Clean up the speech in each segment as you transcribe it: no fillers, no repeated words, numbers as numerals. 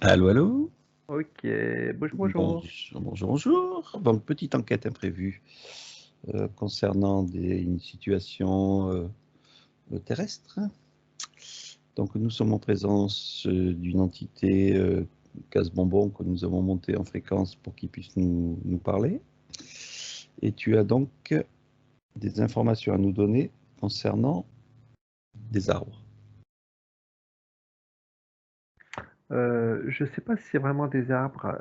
Allô, allô? OK, bonjour. Bonjour, bonjour, bonjour. Donc, petite enquête imprévue concernant une situation terrestre. Donc, nous sommes en présence d'une entité casse-bonbon que nous avons montée en fréquence pour qu'il puisse nous parler. Et tu as donc des informations à nous donner concernant des arbres. Je sais pas si c'est vraiment des arbres.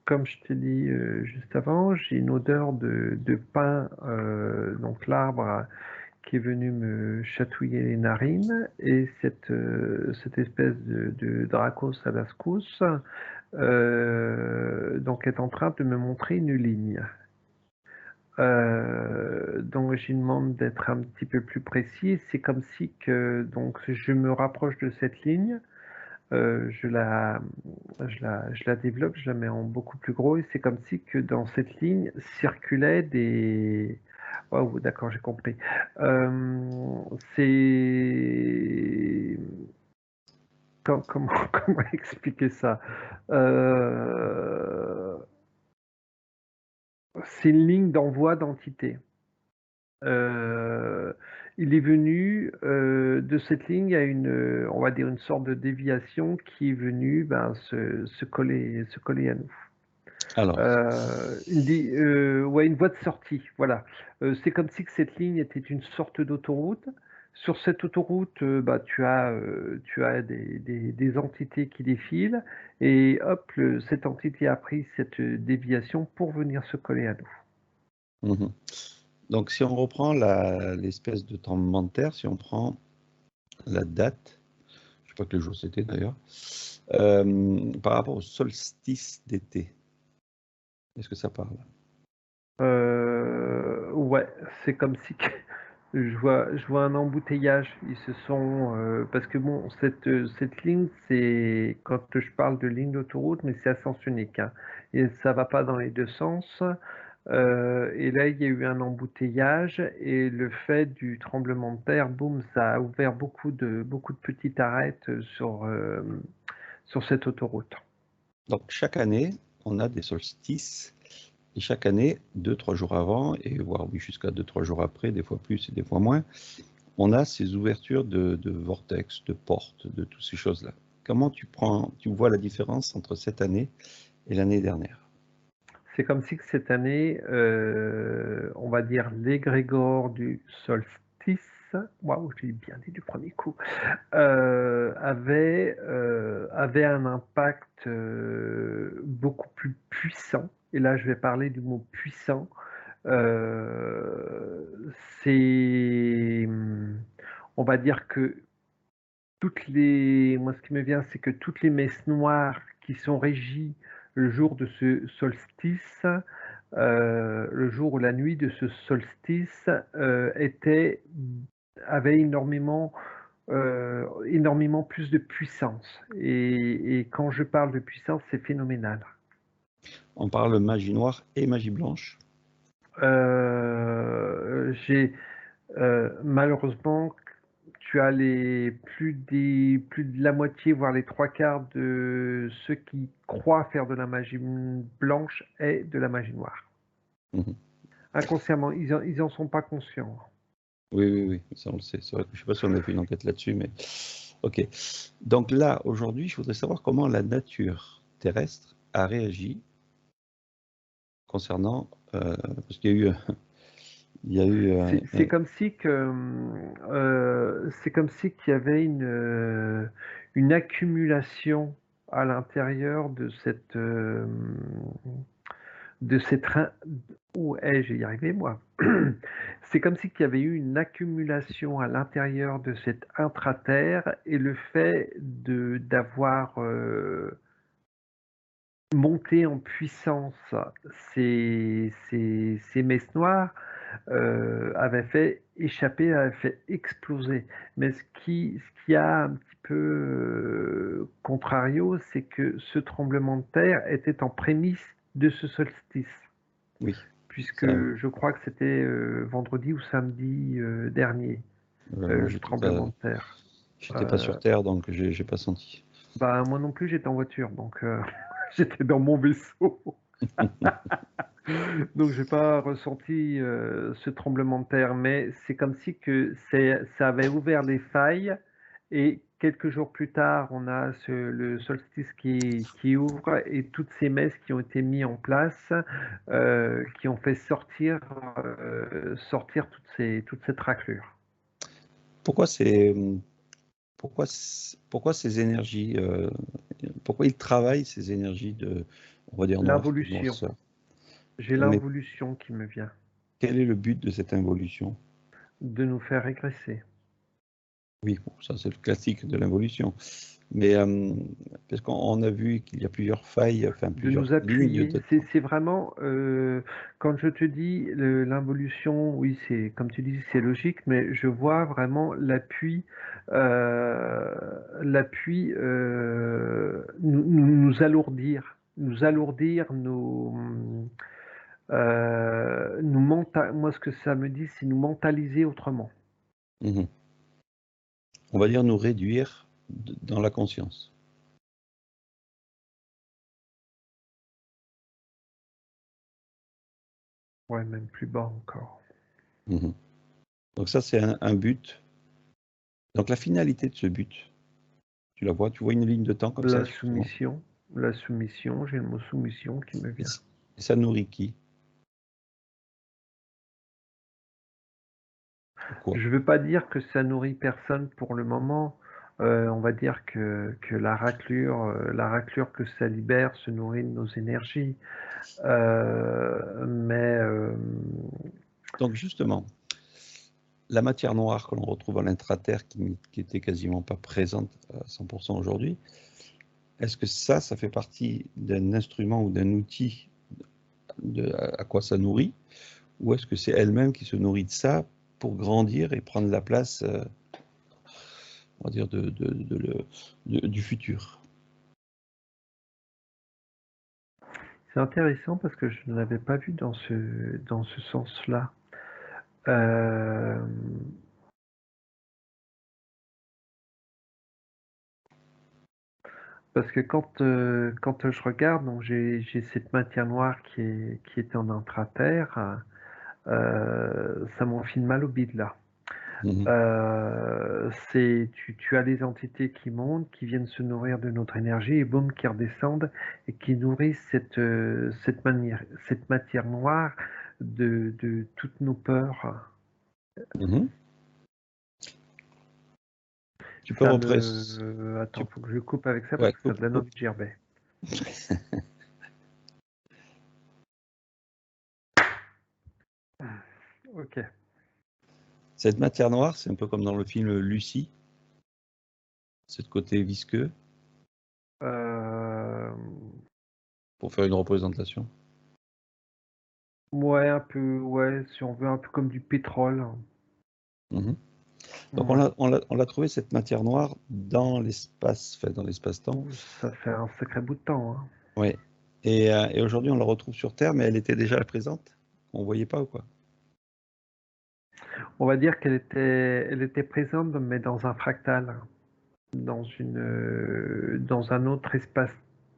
Comme je t'ai dit, juste avant, j'ai une odeur de pin, donc l'arbre qui est venu me chatouiller les narines et cette espèce de Dracos alascus, donc est en train de me montrer une ligne. Donc je lui demande d'être un petit peu plus précis. C'est comme si que donc je me rapproche de cette ligne. Je la développe, je la mets en beaucoup plus gros et c'est comme si que dans cette ligne circulaient des... Oh, d'accord, j'ai compris. C'est... Comment, comment expliquer ça? Euh, C'est une ligne d'envoi d'entité. Euh, il est venu de cette ligne, il y a on va dire une sorte de déviation qui est venue se coller à nous. Alors, Ouais, une voie de sortie, voilà. C'est comme si que cette ligne était une sorte d'autoroute. Sur cette autoroute, tu as des entités qui défilent et hop, cette entité a pris cette déviation pour venir se coller à nous. mhm. Donc, si on reprend l'espèce de tremblement de terre, si on prend la date, je ne sais pas quel jour c'était d'ailleurs, par rapport au solstice d'été, est-ce que ça parle? Ouais, c'est comme si que je vois un embouteillage. Ils se sont parce que bon, cette ligne, c'est quand je parle de ligne d'autoroute, mais c'est à sens unique, hein, et ça va pas dans les 2 sens. Et là, il y a eu un embouteillage et le fait du tremblement de terre, boum, ça a ouvert beaucoup de petites arêtes sur cette autoroute. Donc, chaque année, on a des solstices, et chaque année, 2-3 jours avant, et voire oui, jusqu'à 2-3 jours après, des fois plus et des fois moins, on a ces ouvertures de vortex, de portes, de toutes ces choses-là. Comment tu vois la différence entre cette année et l'année dernière? C'est comme si que cette année, on va dire l'égrégore du solstice, waouh, j'ai bien dit du premier coup, avait un impact beaucoup plus puissant. Et là, je vais parler du mot puissant. C'est, on va dire que moi, ce qui me vient, c'est que toutes les messes noires qui sont régies le jour de ce solstice, le jour ou la nuit de ce solstice, avaient énormément plus de puissance. Et quand je parle de puissance, c'est phénoménal. On parle magie noire et magie blanche. J'ai malheureusement, tu as plus de la moitié, voire les trois quarts de ceux qui croient faire de la magie blanche et de la magie noire. Mhm. Inconsciemment, ils en sont pas conscients. Oui, oui, oui, ça on le sait. C'est vrai que je ne sais pas si on a fait une enquête là-dessus, mais ok. Donc là, aujourd'hui, je voudrais savoir comment la nature terrestre a réagi concernant, parce qu'il y a eu, il y a eu C'est comme si que, c'est comme si qu'il y avait une accumulation à l'intérieur de cette ou je vais y arriver moi. C'est comme si qu'il y avait eu une accumulation à l'intérieur de cette intraterre et le fait d'avoir monté en puissance ces messes noires avait fait exploser. Mais ce qui a un petit peu contrario, c'est que ce tremblement de terre était en prémisse de ce solstice, oui, puisque ça, je crois que c'était vendredi ou samedi dernier, moi le tremblement de terre. j'étais pas Euh, sur Terre, donc j'ai pas senti. Bah, moi non plus, j'étais en voiture, donc j'étais dans mon vaisseau. Donc j'ai pas ressenti, ce tremblement de terre, mais c'est comme si que ça avait ouvert des failles et quelques jours plus tard, on a le solstice qui ouvre et toutes ces messes qui ont été mis en place, qui ont fait sortir toute cette raclure. Pourquoi c'est pourquoi ces énergies, pourquoi ils travaillent ces énergies de, on va dire, de L'involution, noirceur? j'ai Mais l'involution qui me vient, quel est le but de cette involution? de nous faire régresser. Oui, bon, ça c'est le classique de l'involution. Mais parce qu'on a vu qu'il y a plusieurs failles, enfin De plusieurs nous lignes appuyer. de temps. C'est vraiment, quand je te dis l'involution, oui, c'est comme tu dis, c'est logique, mais je vois vraiment nous alourdir, moi ce que ça me dit, c'est nous mentaliser autrement. Mhm. On va dire nous réduire dans la conscience. Ouais, même plus bas encore. Mhm. Donc ça c'est un but. Donc la finalité de ce but, tu vois une ligne de temps comme ça, La justement. soumission, la soumission, j'ai le mot soumission qui me Et vient. ça nourrit qui? Quoi? Je veux pas dire que ça nourrit personne pour le moment. On va dire que la raclure que ça libère se nourrit de nos énergies. Mais Donc justement, la matière noire que l'on retrouve à l'intraterre, qui était quasiment pas présente à 100% aujourd'hui, est-ce que ça fait partie d'un instrument ou d'un outil à quoi ça nourrit, ou est-ce que c'est elle-même qui se nourrit de ça pour grandir et prendre la place, on va dire, du futur? c'est intéressant parce que je ne l'avais pas vu dans ce sens-là. Euh, Parce que quand je regarde, donc j'ai cette matière noire qui est en intraterre, ça m'enfile mal au bide là. Mhm. Tu as des entités qui montent, qui viennent se nourrir de notre énergie et boum, qui redescendent et qui nourrissent cette matière noire de toutes nos peurs. Mhm. Tu peux reprendre. Attends, faut que je coupe avec ça parce Ouais, que ça coupe, donne coupe. envie de gerber. Ok. Cette matière noire, c'est un peu comme dans le film Lucie, ce côté visqueux, Euh, pour faire une représentation. ouais, un peu, ouais, si on veut, un peu comme du pétrole. Mhm. Donc Ouais. on l'a trouvé cette matière noire dans l'espace, enfin dans l'espace-temps. Ça fait un sacré bout de temps, hein. Oui. Et aujourd'hui on la retrouve sur Terre, mais elle était déjà présente. On ne voyait pas ou quoi? On va dire elle était présente, mais dans un fractal, dans un autre espace,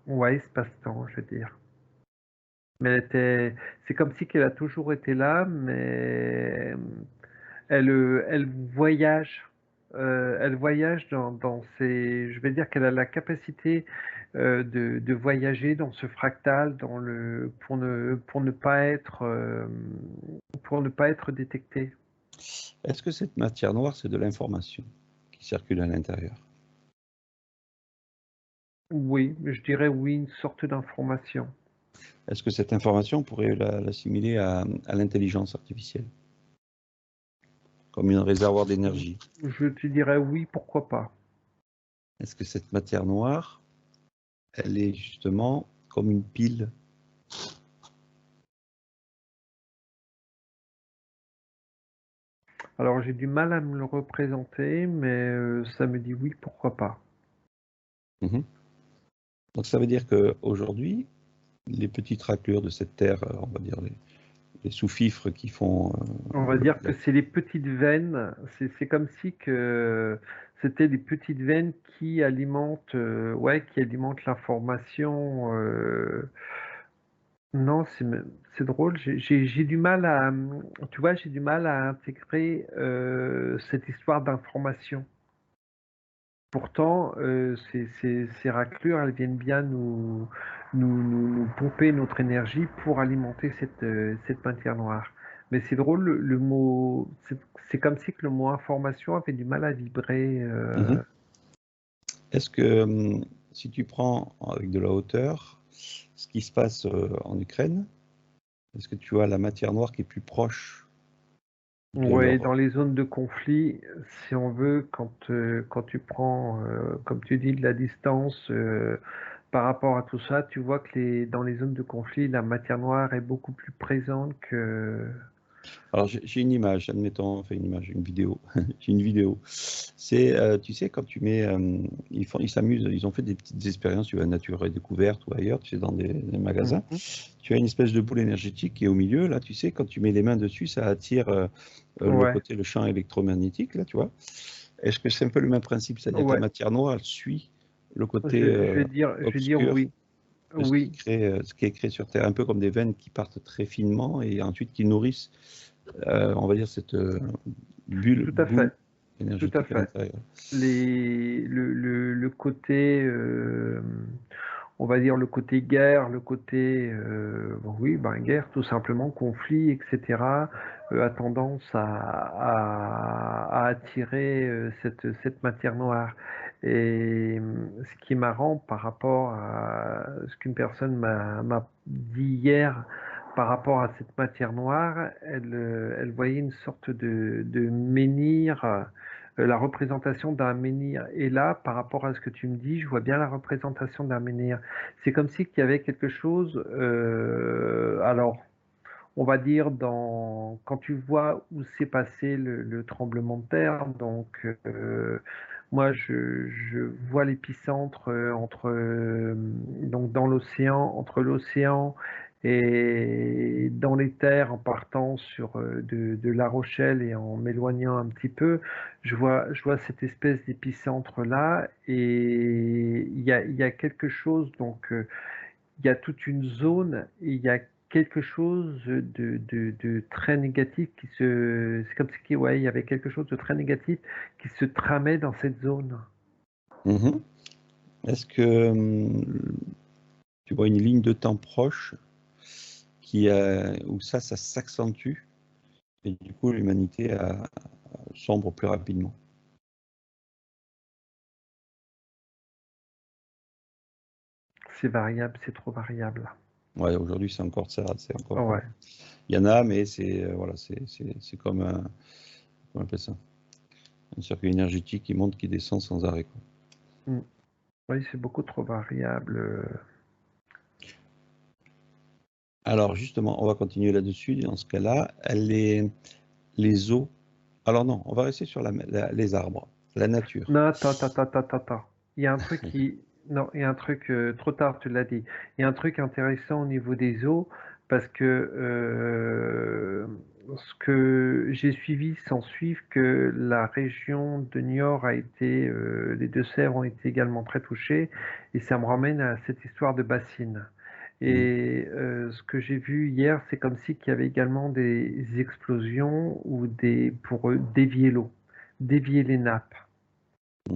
ouais, espace-temps, je veux dire. Mais c'est comme si qu'elle a toujours été là, mais elle voyage. Elle voyage je vais dire qu'elle a la capacité de voyager dans ce fractal, pour ne pas être détectée. Est-ce que cette matière noire, c'est de l'information qui circule à l'intérieur? Oui, je dirais oui, une sorte d'information. Est-ce que cette information, on pourrait l'assimiler à l'intelligence artificielle, comme un réservoir d'énergie? Je te dirais oui, pourquoi pas. Est-ce que cette matière noire, elle est justement comme une pile? Alors j'ai du mal à me le représenter, mais ça me dit oui, pourquoi pas. Mhm. Donc ça veut dire qu'aujourd'hui, les petites raclures de cette terre, on va dire les sous-fifres qui font On va dire que c'est les petites veines, c'est comme si que C'était des petites veines qui alimentent, ouais, qui alimentent l'information. Non, c'est drôle. J'ai du mal à, tu vois, j'ai du mal à intégrer cette histoire d'information. Pourtant, ces raclures, elles viennent bien nous pomper notre énergie pour alimenter cette matière noire. Mais c'est drôle, le mot, c'est comme si que le mot information avait du mal à vibrer. Mhm. Est-ce que si tu prends avec de la hauteur ce qui se passe en Ukraine, est-ce que tu vois la matière noire qui est plus proche de Ouais, leur... dans les zones de conflit, si on veut, quand tu prends, comme tu dis, de la distance par rapport à tout ça, tu vois que dans les zones de conflit, la matière noire est beaucoup plus présente que... Alors j'ai une image, admettons, enfin une image, une vidéo. J'ai une vidéo. C'est, tu sais, quand tu mets, ils s'amusent, ils ont fait des petites expériences, tu vas à Nature et Découverte ou ailleurs, tu sais, dans des magasins. Mhm. Tu as une espèce de boule énergétique qui est au milieu, là, tu sais, quand tu mets les mains dessus, ça attire Ouais, le champ électromagnétique, là, tu vois. Est-ce que c'est un peu le même principe, c'est-à-dire que la ouais. matière noire, elle suit le côté Je vais dire obscur oui. de Oui, ce qui est créé sur Terre, un peu comme des veines qui partent très finement et ensuite qui nourrissent, on va dire, cette tout à boule fait, tout à énergétique à fait. l'intérieur. Le côté, on va dire le côté guerre, le côté, bon, oui, ben guerre, tout simplement, conflit, etc., a tendance à attirer cette matière noire. Et ce qui est marrant par rapport à ce qu'une personne m'a dit hier par rapport à cette matière noire, elle voyait une sorte de menhir, la représentation d'un menhir. Et là, par rapport à ce que tu me dis, je vois bien la représentation d'un menhir. C'est comme si qu'il y avait quelque chose, alors, on va dire, quand tu vois où s'est passé le tremblement de terre, donc moi je vois l'épicentre donc dans l'océan, entre l'océan et dans les terres en partant de La Rochelle et en m'éloignant un petit peu, je vois cette espèce d'épicentre là et il y a quelque chose donc il y a toute une zone et il y a quelque chose de très négatif c'est comme si ouais, il y avait quelque chose de très négatif qui se tramait dans cette zone. Mhm. Est-ce que tu vois une ligne de temps proche où ça s'accentue et du coup l'humanité sombre plus rapidement? C'est variable, c'est trop variable. Ouais, aujourd'hui c'est encore ça, c'est encore. Ouais. Il y en a, mais c'est voilà, c'est comme un, comment on appelle ça? Un circuit énergétique qui monte, qui descend sans arrêt, quoi. Mm. Oui, c'est beaucoup trop variable. Alors justement, on va continuer là-dessus. Dans ce cas-là, les eaux. Alors non, on va rester sur les arbres, la nature. Non, attends, attends, attends, attends, attends. Il y a un truc qui... Non, il y a un truc, trop tard, tu l'as dit. Il y a un truc intéressant au niveau des eaux, parce que ce que j'ai suivi sans suivre que la région de Niort a été, les Deux-Sèvres ont été également très touchées, et ça me ramène à cette histoire de bassine. Mhm. Et ce que j'ai vu hier, c'est comme si qu'il y avait également des explosions ou pour dévier l'eau, dévier les nappes.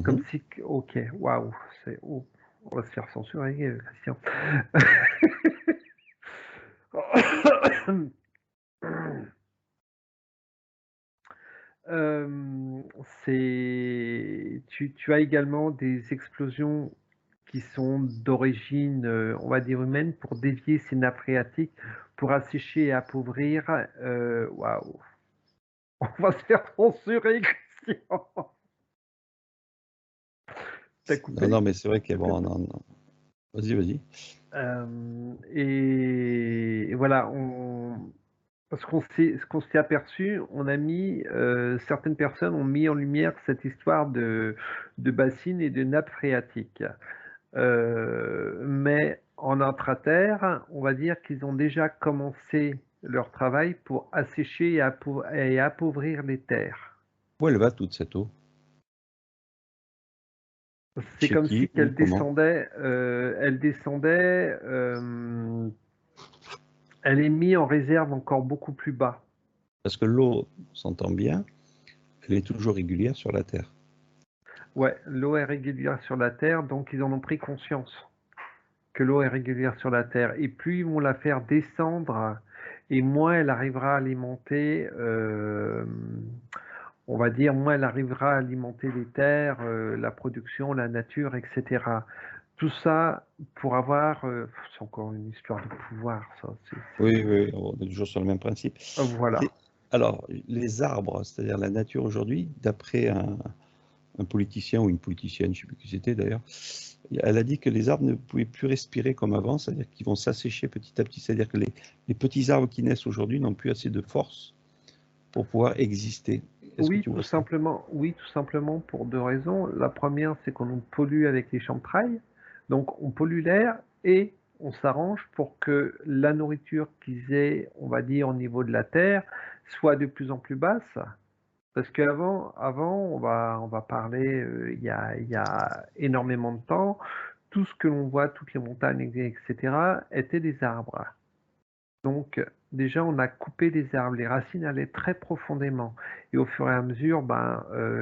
Comme Mhm. si, ok, waouh, on va se faire censurer, Christian. Euh, tu as également des explosions qui sont d'origine, on va dire humaine, pour dévier ces nappes phréatiques, pour assécher et appauvrir. Waouh, on va se faire censurer, Christian. T'as Non, coupé? non, mais c'est vrai qu'il y a bon, non, non. Vas-y, vas-y. Et voilà, parce ce qu'on s'est aperçu, certaines personnes ont mis en lumière cette histoire de bassines et de nappes phréatiques. Mais en intraterre, on va dire qu'ils ont déjà commencé leur travail pour assécher et appauvrir les terres. Où elle va toute cette eau? C'est Chez comme si qui? Où? qu'elle Comment? descendait, elle est mise en réserve encore beaucoup plus bas. Parce que l'eau, on s'entend bien, elle est toujours régulière sur la Terre. Ouais, l'eau est régulière sur la Terre, donc ils en ont pris conscience que l'eau est régulière sur la Terre. Et plus ils vont la faire descendre, et moins elle arrivera à alimenter, on va dire, moins elle arrivera à alimenter les terres, la production, la nature, etc. Tout ça pour avoir, c'est encore une histoire de pouvoir, ça. Oui, oui, on est toujours sur le même principe. Voilà. Alors, les arbres, c'est-à-dire la nature aujourd'hui, d'après un politicien ou une politicienne, je ne sais plus qui c'était d'ailleurs, elle a dit que les arbres ne pouvaient plus respirer comme avant, c'est-à-dire qu'ils vont s'assécher petit à petit, c'est-à-dire que les petits arbres qui naissent aujourd'hui n'ont plus assez de force pour pouvoir exister. Est-ce que tu vois ça? Oui, tout simplement pour deux raisons. La première, c'est qu'on nous pollue avec les chemtrails, donc on pollue l'air et on s'arrange pour que la nourriture qu'ils aient, on va dire, au niveau de la terre, soit de plus en plus basse. Parce qu'avant, on va parler, il y a énormément de temps, tout ce que l'on voit, toutes les montagnes, etc., étaient des arbres. Donc, déjà, on a coupé les arbres. Les racines allaient très profondément. Et au fur et à mesure,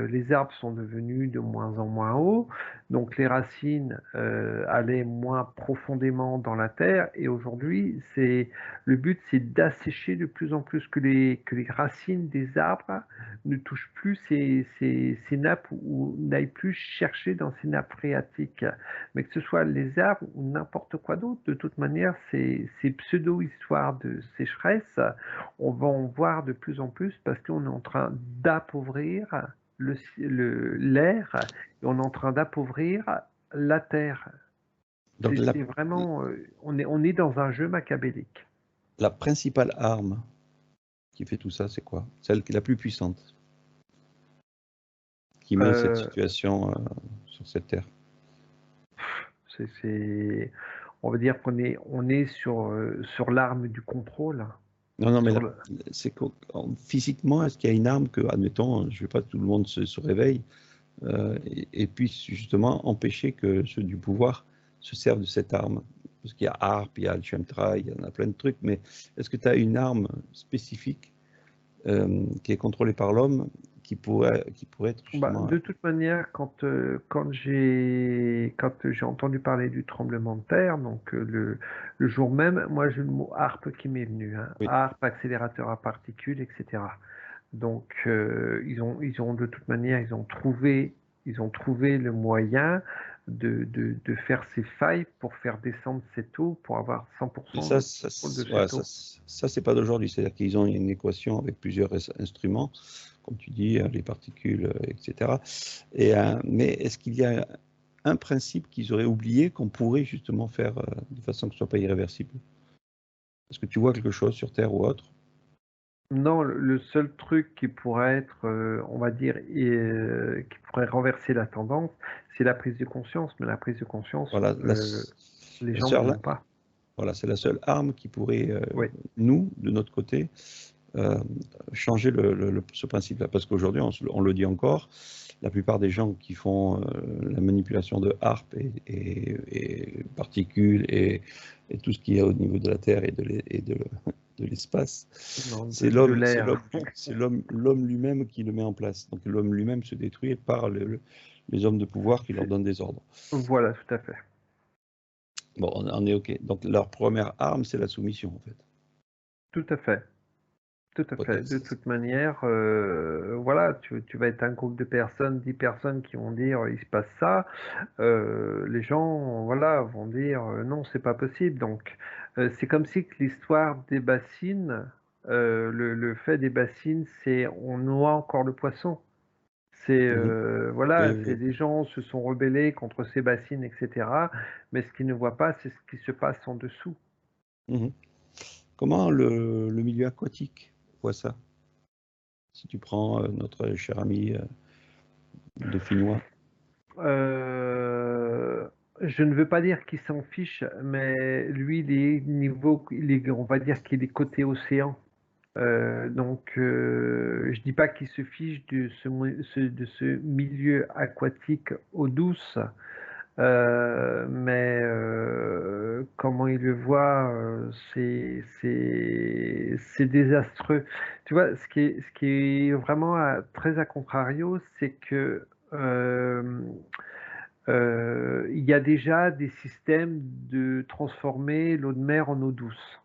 les arbres sont devenus de moins en moins hauts. Donc, les racines allaient moins profondément dans la terre. Et aujourd'hui, le but, c'est d'assécher de plus en plus que les racines des arbres ne touchent plus ces nappes ou n'aillent plus chercher dans ces nappes phréatiques. Mais que ce soit les arbres ou n'importe quoi d'autre, de toute manière, ces pseudo-histoires de sécheresse, on va en voir de plus en plus parce qu'on est en train d'appauvrir l'air et on est en train d'appauvrir la terre. Donc C'est vraiment, on est dans un jeu machiavélique. la principale arme qui fait tout ça, c'est quoi? Celle qui est la plus puissante, qui met cette Euh, situation sur cette terre. on va dire on est sur l'arme du contrôle. Non, non, mais Sur là, le, c'est physiquement, est-ce qu'il y a une arme que, admettons, je ne veux pas que tout le monde se réveille et puisse justement empêcher que ceux du pouvoir se servent de cette arme? Parce qu'il y a ARP, il y a le chemtrail, il y en a plein de trucs, mais est-ce que tu as une arme spécifique qui est contrôlée par l'homme qui pourrait être justement... De toute manière, quand j'ai entendu parler du tremblement de terre, donc le jour même, moi j'ai le mot HARP qui m'est venu, hein, Oui, HARP, accélérateur à particules, etc. Donc ils ont de toute manière, ils ont trouvé le moyen de faire ces failles pour faire descendre cette eau, pour avoir mais 100% ça, de ça, contrôle de ouais, cette eau. ça c'est pas d'aujourd'hui. C'est-à-dire qu'ils ont une équation avec plusieurs instruments, comme tu dis, les particules, etc. Mais est-ce qu'il y a un principe qu'ils auraient oublié qu'on pourrait justement faire de façon que ce soit pas irréversible? Est-ce que tu vois quelque chose sur Terre ou autre? Non, le seul truc qui pourrait être, on va dire, qui pourrait renverser la tendance, c'est la prise de conscience. Mais la prise de conscience, Voilà, les la gens ne seule, l'ont pas. voilà, c'est la seule arme qui pourrait, Oui. nous, de notre côté, euh, changer ce principe-là. Parce qu'aujourd'hui, on le dit encore, la plupart des gens qui font la manipulation de harpe et particules et tout ce qui est au niveau de la Terre de l'espace, Non, c'est de l'homme, l'air. l'homme lui-même qui le met en place. Donc l'homme lui-même se détruit par les hommes de pouvoir qui leur C'est- donnent des ordres. Voilà, tout à fait. Bon, on est OK. Donc leur première arme, c'est la soumission, en fait. Tout à fait. Tout à Ouais, fait. De toute manière, voilà, tu vas être un groupe de personnes, 10 personnes qui vont dire il se passe ça. Les gens, voilà, vont dire non, c'est pas possible. Donc, c'est comme si que l'histoire des bassines, le fait des bassines, c'est on noie encore le poisson. C'est Mhm. Oui, voilà, c'est oui. des gens se sont rebellés contre ces bassines, etc. Mais ce qu'ils ne voient pas, c'est ce qui se passe en dessous. Mhm. Comment le milieu aquatique voit ça? Si tu prends notre cher ami dauphinois. Euh, je ne veux pas dire qu'il s'en fiche, mais lui, il est, on va dire qu'il est côté océan. Donc, je dis pas qu'il se fiche de de ce milieu aquatique eau douce, mais comment il le voit, c'est désastreux. Tu vois, ce qui est vraiment très à contrario, c'est que il y a déjà des systèmes de transformer l'eau de mer en eau douce.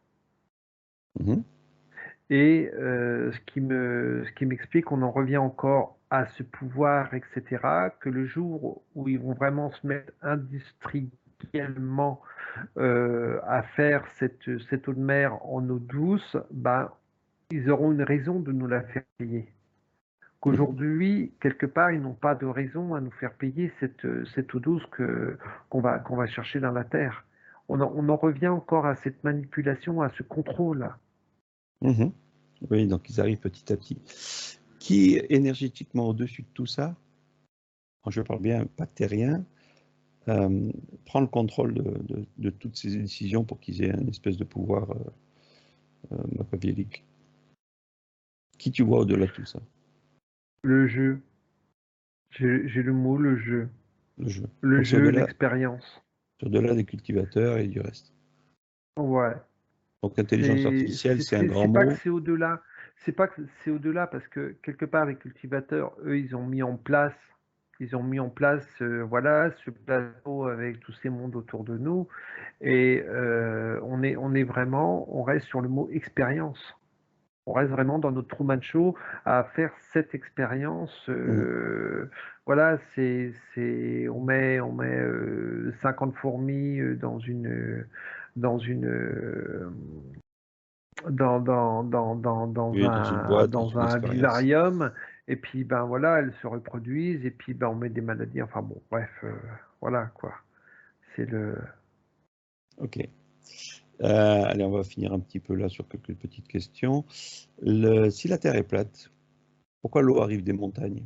Mhm. Et ce qui m'explique, on en revient encore à ce pouvoir, et cetera, que le jour où ils vont vraiment se mettre industriellement, à faire cette eau de mer en eau douce, ben, ils auront une raison de nous la faire payer. Mhm. Qu'aujourd'hui, quelque part, ils n'ont pas de raison à nous faire payer cette eau douce qu'on va chercher dans la terre. On en revient encore à cette manipulation, à ce contrôle. Mhm. Oui, donc ils arrivent petit à petit. Qui, énergétiquement au-dessus de tout ça, quand je parle bien bactérien, prend le contrôle de toutes ces décisions pour qu'ils aient une espèce de pouvoir machiavélique. Qui tu vois au-delà de tout ça? Le jeu, j'ai le mot, le jeu. Le jeu. Le Donc jeu, l'expérience. c'est au-delà des cultivateurs et du reste. Ouais. Donc l'intelligence artificielle, c'est un grand C'est pas que mot. c'est au-delà. C'est pas que c'est au-delà parce que quelque part les cultivateurs, eux, ils ont mis en place, voilà, ce plateau avec tous ces mondes autour de nous, et on est vraiment, on reste sur le mot expérience. On reste vraiment dans notre Truman Show à faire cette expérience. Mhm. Voilà, on met 50 fourmis dans une, Oui, dans une boîte, dans dans une un expérience. vivarium, et puis ben voilà, elles se reproduisent, et puis ben on met des maladies. Enfin bon, bref, voilà quoi. C'est le. Ok. Allez, on va finir un petit peu là sur quelques petites questions. Si la Terre est plate, pourquoi l'eau arrive des montagnes?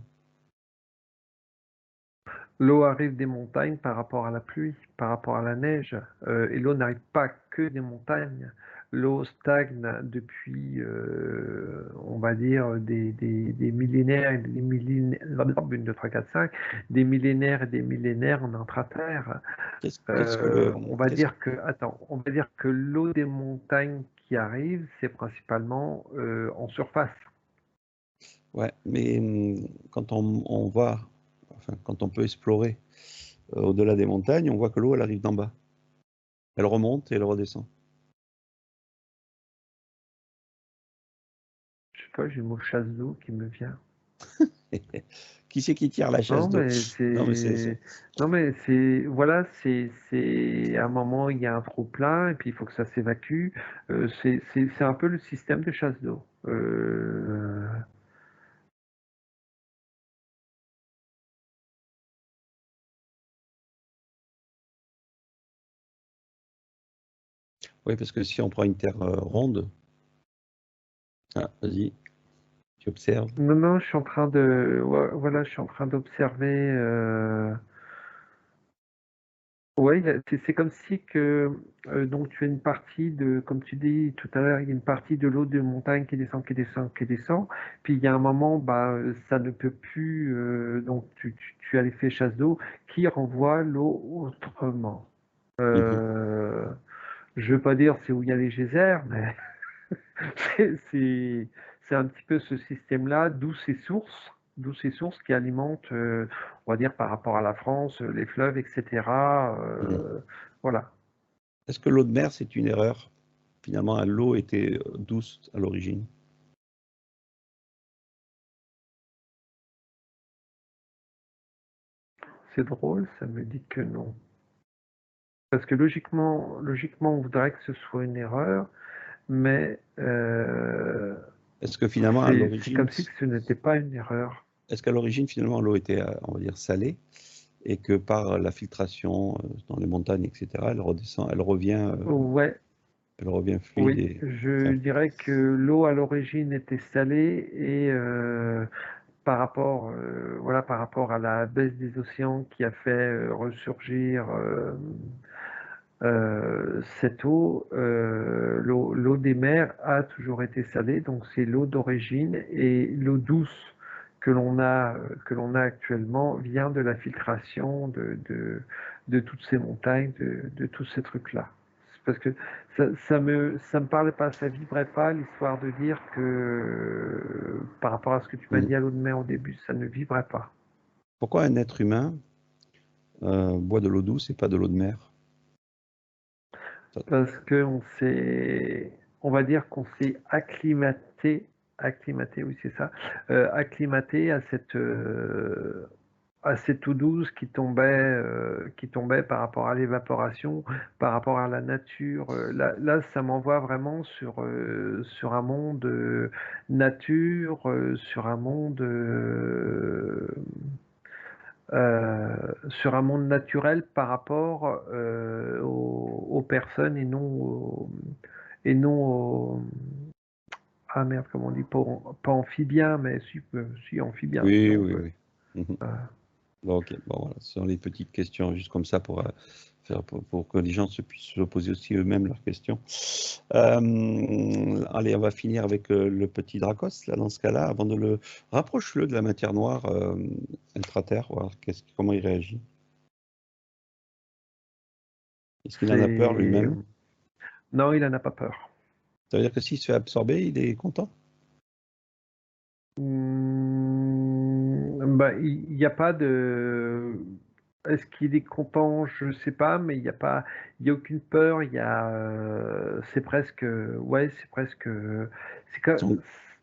L'eau arrive des montagnes par rapport à la pluie, par rapport à la neige, et l'eau n'arrive pas que des montagnes. L'eau stagne depuis, on va dire, des millénaires et des millénaires, 1, 2, 3, 4, 5, des millénaires et des millénaires en intra-terre. Qu'est-ce que le, On va qu'est-ce- dire que, attends, on va dire que l'eau des montagnes qui arrive, c'est principalement en surface. Ouais, mais quand on va, enfin, quand on peut explorer au-delà des montagnes, on voit que l'eau, elle arrive d'en bas. Elle remonte et elle redescend. Je sais pas, j'ai le mot chasse d'eau qui me vient. Qui c'est qui tire la chasse Non, d'eau? mais Non, mais non, mais voilà, à un moment, il y a un trop plein, et puis il faut que ça s'évacue. C'est un peu le système de chasse d'eau. oui, parce que si on prend une terre ronde, ah, vas-y, tu observes. Non, non, je suis en train de, voilà, je suis en train d'observer. Ouais, c'est comme si que donc tu as une partie de, comme tu dis tout à l'heure, il y a une partie de l'eau de montagne qui descend, qui descend, qui descend. Puis il y a un moment, bah, ça ne peut plus, donc tu as l'effet chasse d'eau qui renvoie l'eau autrement. Mhm. Euh, je veux pas dire c'est où il y a les geysers, mais c'est c'est c'est un petit peu ce système-là, d'où ces sources qui alimentent, on va dire par rapport à la France, les fleuves, etc. Mhm. Voilà. Est-ce que l'eau de mer, c'est une erreur? Finalement, l'eau était douce à l'origine. C'est drôle, ça me dit que non. Parce que logiquement, on voudrait que ce soit une erreur, mais Est-ce que finalement, à c'est l'origine, comme si ce n'était pas une erreur. est-ce qu'à l'origine, finalement, l'eau était, on va dire, salée et que par la filtration dans les montagnes, etc., elle redescend, Ouais, elle revient fluide oui, et, je enfin, dirais que l'eau à l'origine était salée, et par rapport, voilà, par rapport à la baisse des océans qui a fait ressurgir cette eau, l'eau des mers a toujours été salée, donc c'est l'eau d'origine, et l'eau douce que l'on a actuellement vient de la filtration de toutes ces montagnes, de tous ces trucs-là. Parce que ça me parlait pas, ça vibrait pas l'histoire de dire que par rapport à ce que tu m'as dit à l'eau de mer au début, ça ne vibrait pas. Pourquoi un être humain boit de l'eau douce et pas de l'eau de mer? Parce que on va dire qu'on s'est acclimaté, oui c'est ça, acclimaté à cette eau douce qui tombait par rapport à l'évaporation, par rapport à la nature. Là, ça m'envoie vraiment sur un monde nature, sur un monde naturel par rapport aux personnes et non ah merde, comment on dit, pas amphibien, mais si amphibien. Oui, Non, oui, oui. Mhm. Bon, ok, bon, voilà, ce sont les petites questions, juste comme ça, pour que les gens puissent se poser aussi eux-mêmes leurs questions. Allez, on va finir avec le petit Dracos, là, dans ce cas-là, avant de le... Rapproche-le de la matière noire intraterre, voir comment il réagit. Est-ce qu'il en a peur lui-même? Non, il en a pas peur. Ça veut dire que s'il se fait absorber, il est content? Bah, il n'y a pas de... Est-ce qu'il est content? Je sais pas, mais il n'y a aucune peur. C'est presque, ouais, c'est comme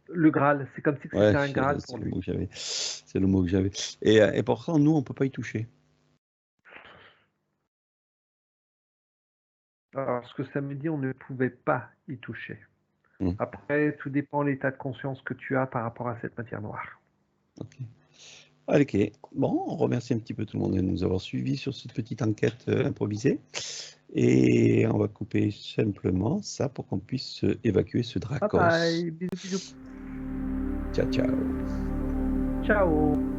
le Graal. C'est comme si Ouais, c'était un Graal c'est pour le lui. mot que j'avais. C'est le mot que j'avais. Et pourtant, nous, on peut pas y toucher. Alors, ce que ça me dit, on ne pouvait pas y toucher. Mmh. Après, tout dépend de l'état de conscience que tu as par rapport à cette matière noire. Ok. Allez, ok. Bon, on remercie un petit peu tout le monde de nous avoir suivis sur cette petite enquête improvisée. Et on va couper simplement ça pour qu'on puisse évacuer ce Bye Dracos. bye, bisous bisous. Ciao, ciao. Ciao.